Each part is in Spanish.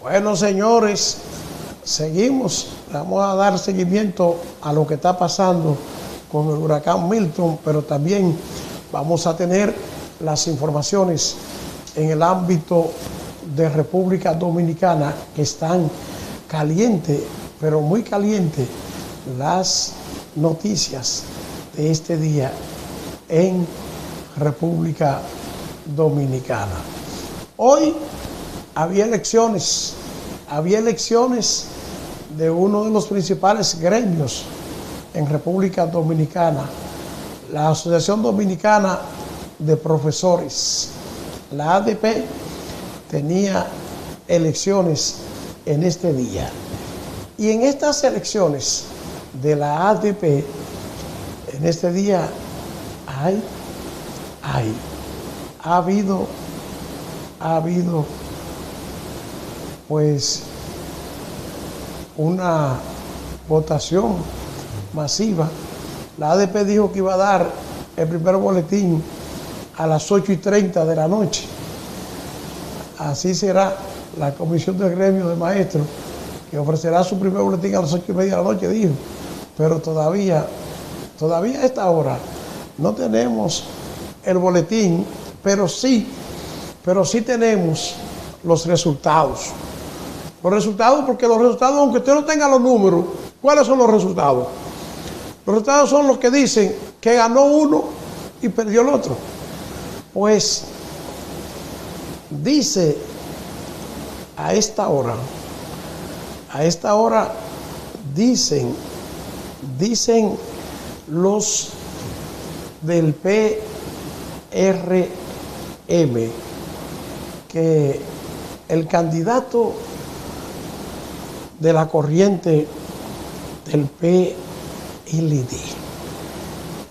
Bueno, señores, seguimos. Vamos a dar seguimiento a lo que está pasando con el huracán Milton, pero también vamos a tener las informaciones en el ámbito de República Dominicana que están calientes, pero muy calientes, las noticias de este día en República Dominicana. Hoy había elecciones de uno de los principales gremios en República Dominicana, la Asociación Dominicana de Profesores. La ADP tenía elecciones en este día. Y en estas elecciones de la ADP, en este día, ha habido pues una votación masiva. La ADP dijo que iba a dar el primer boletín a las 8:30 de la noche. Así será la Comisión del Gremio de Maestros, que ofrecerá su primer boletín a las 8:30 de la noche, dijo. Pero todavía a esta hora no tenemos el boletín, pero sí tenemos los resultados. Los resultados, porque los resultados, aunque usted no tenga los números, ¿cuáles son los resultados? Los resultados son los que dicen que ganó uno y perdió el otro. Pues dice a esta hora dicen los del PRM que el candidato de la corriente del PLD,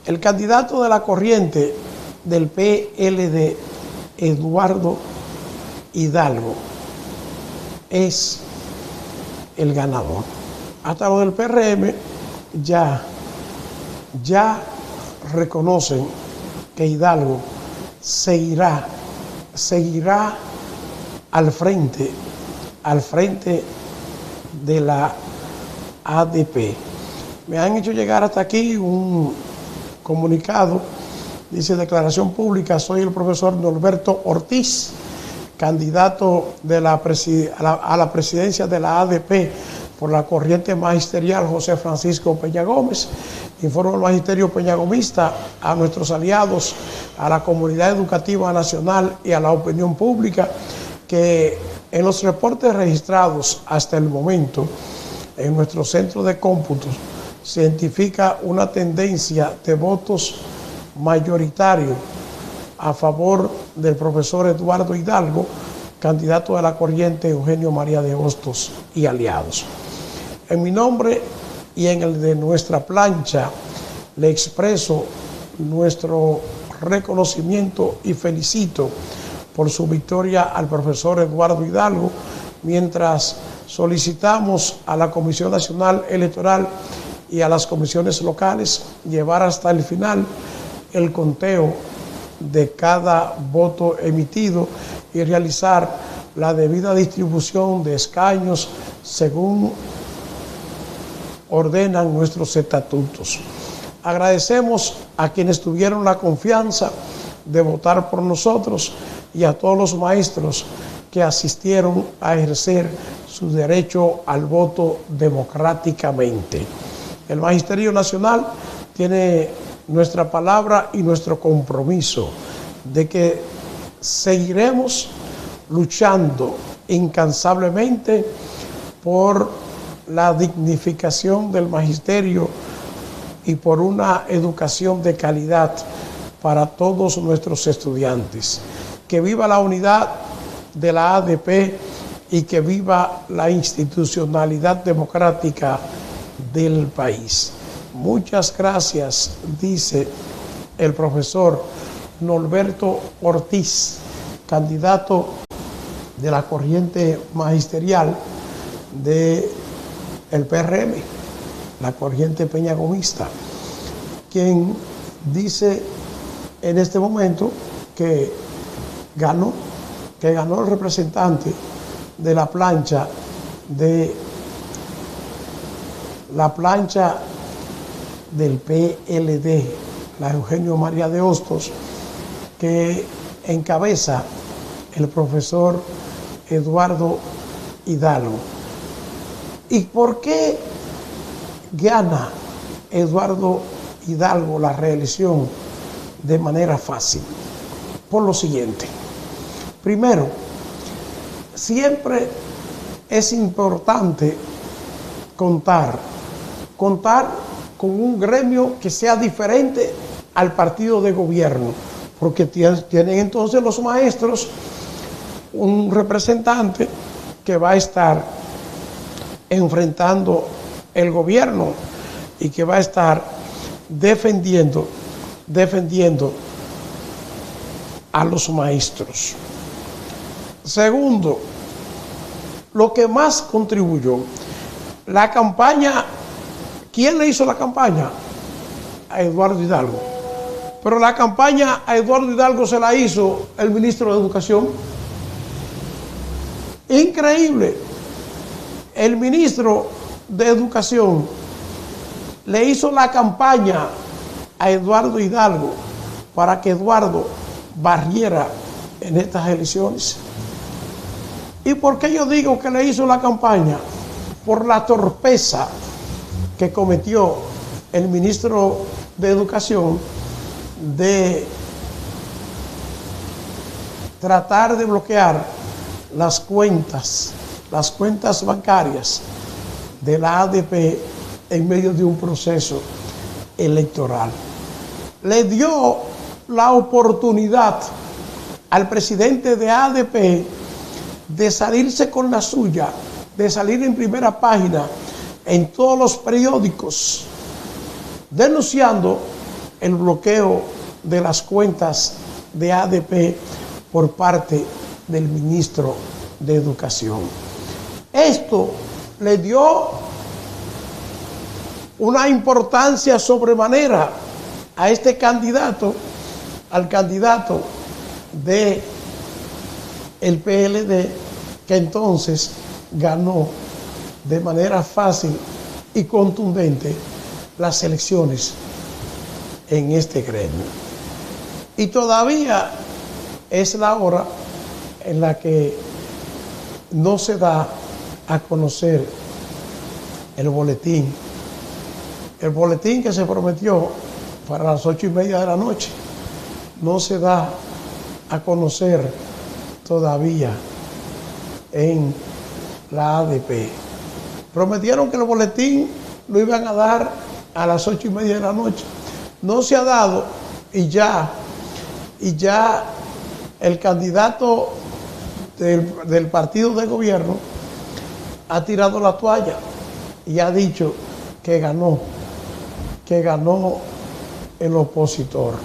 el candidato de la corriente del PLD, Eduardo Hidalgo, es el ganador. Hasta los del PRM ya reconocen que Hidalgo seguirá al frente de la ADP. Me han hecho llegar hasta aquí un comunicado, dice: declaración pública, soy el profesor Norberto Ortiz, candidato a la presidencia de la ADP por la corriente magisterial José Francisco Peña Gómez. Informo al magisterio peñagomista, a nuestros aliados, a la comunidad educativa nacional y a la opinión pública que en los reportes registrados hasta el momento en nuestro centro de cómputos se identifica una tendencia de votos mayoritario a favor del profesor Eduardo Hidalgo, candidato de la corriente Eugenio María de Hostos y aliados. En mi nombre y en el de nuestra plancha le expreso nuestro reconocimiento y felicito por su victoria al profesor Eduardo Hidalgo, mientras solicitamos a la Comisión Nacional Electoral y a las comisiones locales llevar hasta el final el conteo de cada voto emitido y realizar la debida distribución de escaños según ordenan nuestros estatutos. Agradecemos a quienes tuvieron la confianza de votar por nosotros y a todos los maestros que asistieron a ejercer su derecho al voto democráticamente. El Magisterio Nacional tiene nuestra palabra y nuestro compromiso de que seguiremos luchando incansablemente por la dignificación del magisterio y por una educación de calidad para todos nuestros estudiantes. Que viva la unidad de la ADP y que viva la institucionalidad democrática del país. Muchas gracias, dice el profesor Norberto Ortiz, candidato de la corriente magisterial del PRM, la corriente peñagomista, quien dice en este momento que ganó el representante de la plancha del PLD, la Eugenio María de Hostos, que encabeza el profesor Eduardo Hidalgo. ¿Y por qué gana Eduardo Hidalgo la reelección de manera fácil? Por lo siguiente. Primero, siempre es importante contar con un gremio que sea diferente al partido de gobierno, porque tienen entonces los maestros un representante que va a estar enfrentando el gobierno y que va a estar defendiendo a los maestros. Segundo, lo que más contribuyó, la campaña. ¿Quién le hizo la campaña? A Eduardo Hidalgo. Pero la campaña a Eduardo Hidalgo se la hizo el ministro de Educación. Increíble. El ministro de Educación le hizo la campaña a Eduardo Hidalgo para que Eduardo barriera en estas elecciones. ¿Y por qué yo digo que le hizo la campaña? Por la torpeza que cometió el ministro de Educación de tratar de bloquear las cuentas bancarias de la ADP en medio de un proceso electoral. Le dio la oportunidad al presidente de ADP de salirse con la suya, de salir en primera página en todos los periódicos, denunciando el bloqueo de las cuentas de ADP por parte del ministro de Educación. Esto le dio una importancia sobremanera a este candidato, al candidato de el PLD, que entonces ganó de manera fácil y contundente las elecciones en este gremio. Y todavía es la hora en la que no se da a conocer el boletín que se prometió para las 8:30 de la noche. No se da a conocer todavía en la ADP. Prometieron que el boletín lo iban a dar a las 8:30 de la noche. No se ha dado y ya el candidato del partido de gobierno ha tirado la toalla y ha dicho que ganó el opositor,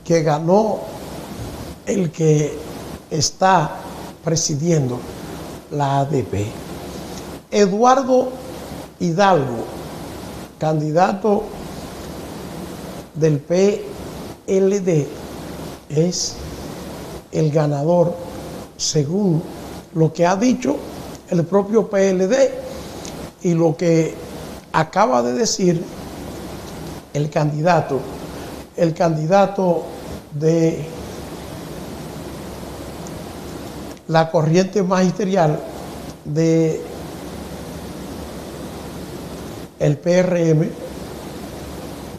que ganó el que está presidiendo la ADP. Eduardo Hidalgo, candidato del PLD, es el ganador según lo que ha dicho el propio PLD y lo que acaba de decir el candidato de la corriente magisterial de el PRM,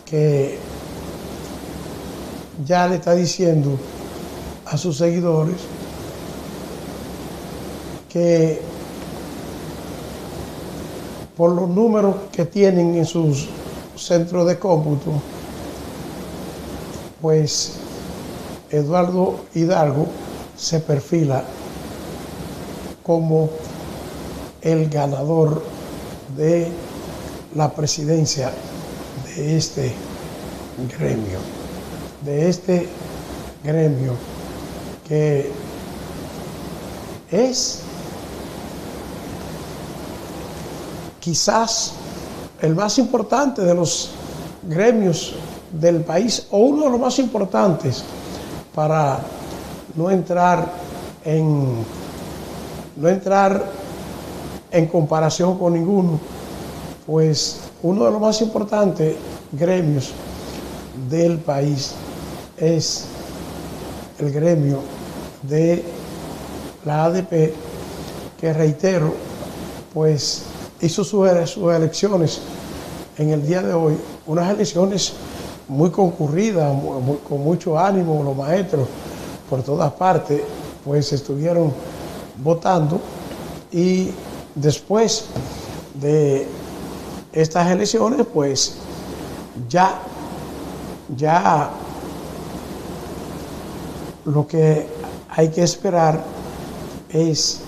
que ya le está diciendo a sus seguidores que por los números que tienen en sus centros de cómputo, pues Eduardo Hidalgo se perfila como el ganador de la presidencia de este gremio que es quizás el más importante de los gremios del país, o uno de los más importantes, para no entrar en comparación con ninguno, pues uno de los más importantes gremios del país es el gremio de la ADP, que reitero, pues hizo sus elecciones en el día de hoy, unas elecciones muy concurridas, con mucho ánimo. Los maestros por todas partes pues estuvieron votando, y después de estas elecciones pues ya lo que hay que esperar es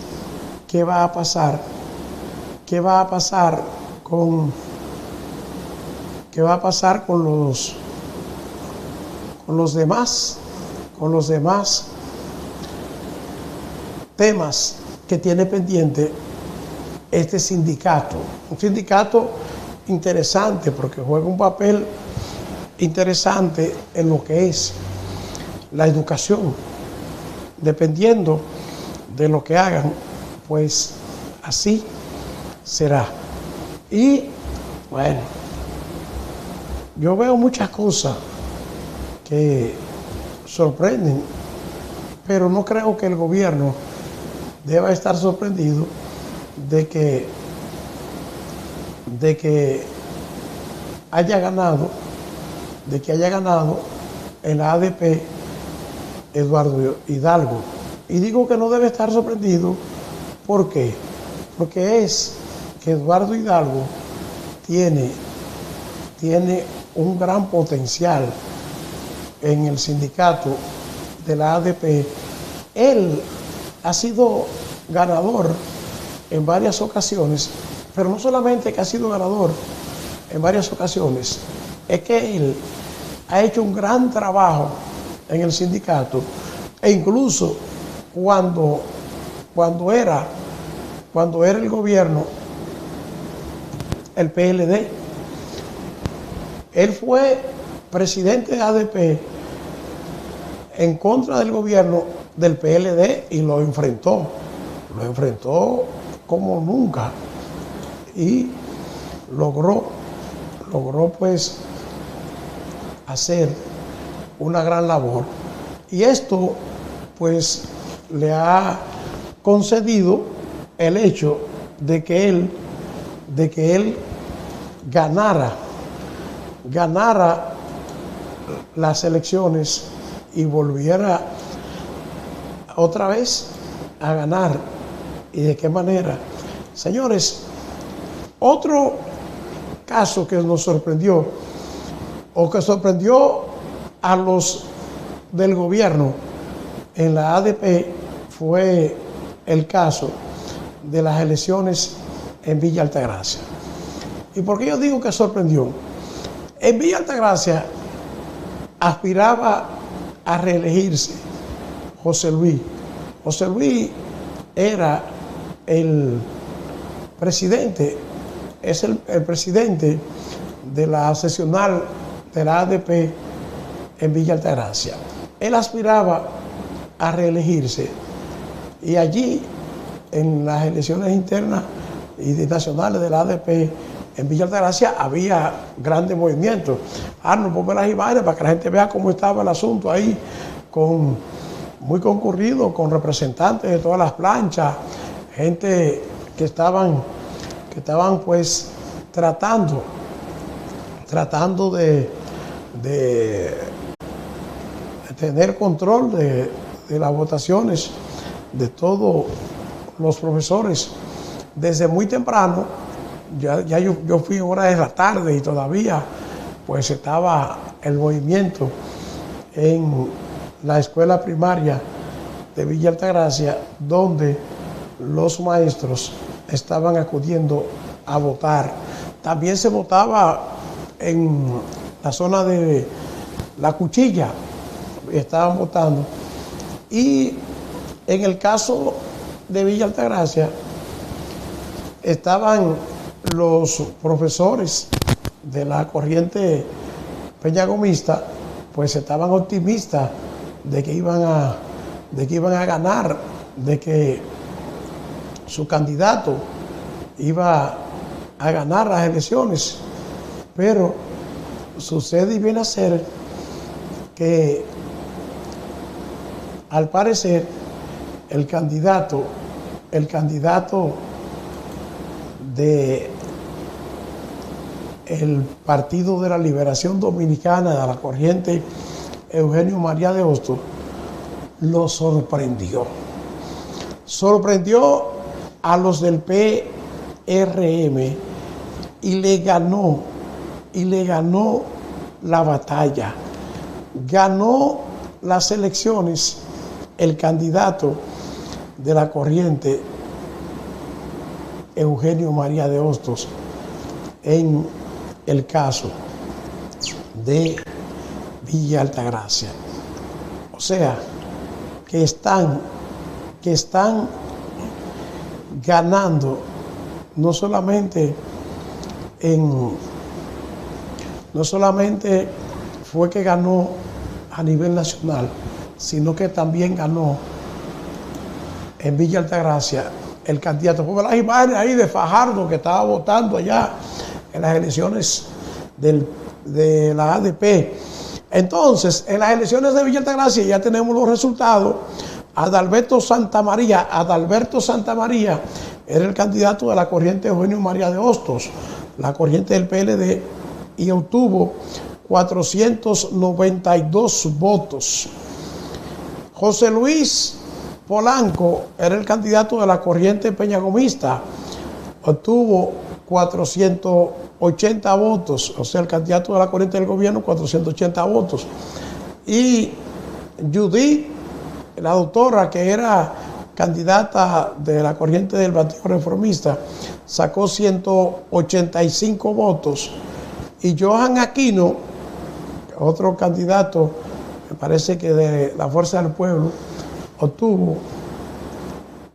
qué va a pasar con los demás temas que tiene pendiente este sindicato. Un sindicato interesante porque juega un papel interesante en lo que es la educación. Dependiendo de lo que hagan, pues así será. Y bueno, yo veo muchas cosas que sorprenden, pero no creo que el gobierno deba estar sorprendido de que haya ganado en la ADP Eduardo Hidalgo. Y digo que no debe estar sorprendido, ¿por qué? Porque es que Eduardo Hidalgo tiene un gran potencial en el sindicato de la ADP. Él ha sido ganador en varias ocasiones, pero no solamente que ha sido ganador en varias ocasiones, es que él ha hecho un gran trabajo en el sindicato, e incluso cuando era el gobierno, el PLD, él fue presidente de ADP en contra del gobierno del PLD y lo enfrentó como nunca, y logró pues hacer una gran labor, y esto pues le ha concedido el hecho de que él ganara las elecciones y volviera otra vez a ganar. ¿Y de qué manera? Señores, otro caso que nos sorprendió, o que sorprendió a los del gobierno en la ADP, fue el caso de las elecciones en Villa Altagracia. ¿Y por qué yo digo que sorprendió? En Villa Altagracia aspiraba a reelegirse José Luis. José Luis era el presidente, es el presidente de la seccional de la ADP en Villa Altagracia. Él aspiraba a reelegirse, y allí en las elecciones internas y nacionales de la ADP en Villa Altagracia había grandes movimientos. Arnold, ponme las imágenes para que la gente vea cómo estaba el asunto ahí, muy concurrido, con representantes de todas las planchas, gente que estaban pues tratando de tener control de las votaciones de todos los profesores desde muy temprano. Yo fui horas de la tarde y todavía pues estaba el movimiento en la escuela primaria de Villa Altagracia, donde los maestros estaban acudiendo a votar. También se votaba en la zona de La Cuchilla, estaban votando. Y en el caso de Villa Altagracia estaban los profesores de la corriente peñagomista, pues estaban optimistas de que iban a ganar, de que su candidato iba a ganar las elecciones, pero sucede y viene a ser que al parecer el candidato de el Partido de la Liberación Dominicana, de la corriente Eugenio María de Hostos, lo sorprendió. Sorprendió a los del PRM y le ganó la batalla. Ganó las elecciones el candidato de la corriente Eugenio María de Hostos en el caso de Villa Altagracia. O sea, que están ganando no solamente fue que ganó a nivel nacional, sino que también ganó en Villa Altagracia el candidato. Porque las imágenes ahí de Fajardo, que estaba votando allá en las elecciones de la ADP. Entonces, en las elecciones de Villa Altagracia ya tenemos los resultados. Adalberto Santamaría era el candidato de la corriente Eugenio María de Hostos, la corriente del PLD, y obtuvo 492 votos. José Luis Polanco era el candidato de la corriente peñagomista, obtuvo 480 votos, o sea, el candidato de la corriente del gobierno, 480 votos. Y Judith, la doctora, que era candidata de la corriente del Partido Reformista, sacó 185 votos. Y Johan Aquino, otro candidato, me parece que de la Fuerza del Pueblo, obtuvo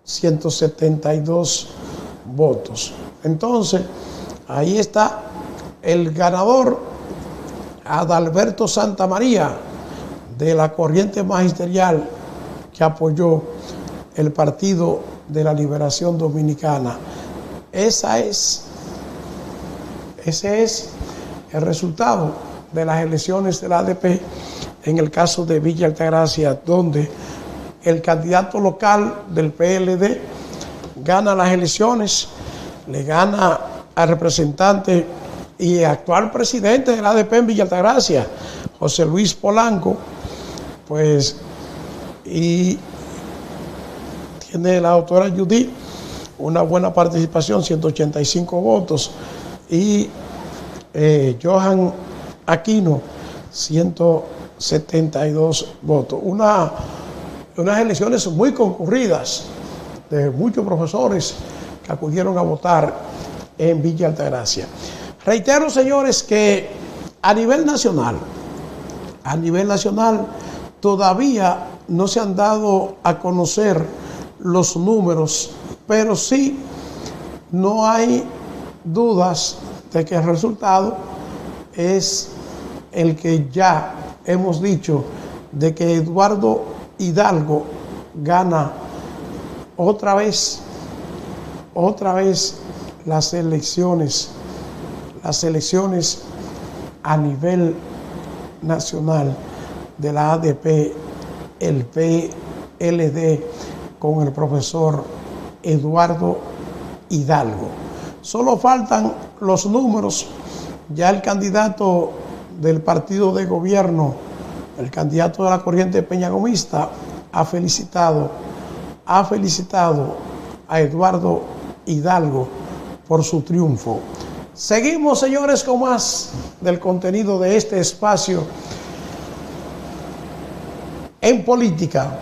172 votos. Entonces, ahí está el ganador, Adalberto Santamaría, de la corriente magisterial que apoyó el Partido de la Liberación Dominicana. Ese es el resultado de las elecciones de la ADP en el caso de Villa Altagracia, donde el candidato local del PLD gana las elecciones, le gana al representante y actual presidente de la ADP en Villa Altagracia, José Luis Polanco, pues, y tiene la doctora Judith una buena participación, 185 votos, y Johan Aquino, 172 votos. Unas elecciones muy concurridas de muchos profesores que acudieron a votar en Villa Altagracia. Reitero, señores, que a nivel nacional todavía no se han dado a conocer los números, pero sí no hay dudas de que el resultado es el que ya hemos dicho, de que Eduardo Hidalgo gana otra vez las elecciones a nivel nacional de la ADP, el PLD, con el profesor Eduardo Hidalgo. Solo faltan los números. Ya el candidato del partido de gobierno, el candidato de la corriente peñagomista, ha felicitado a Eduardo Hidalgo por su triunfo. Seguimos, señores, con más del contenido de este espacio en política.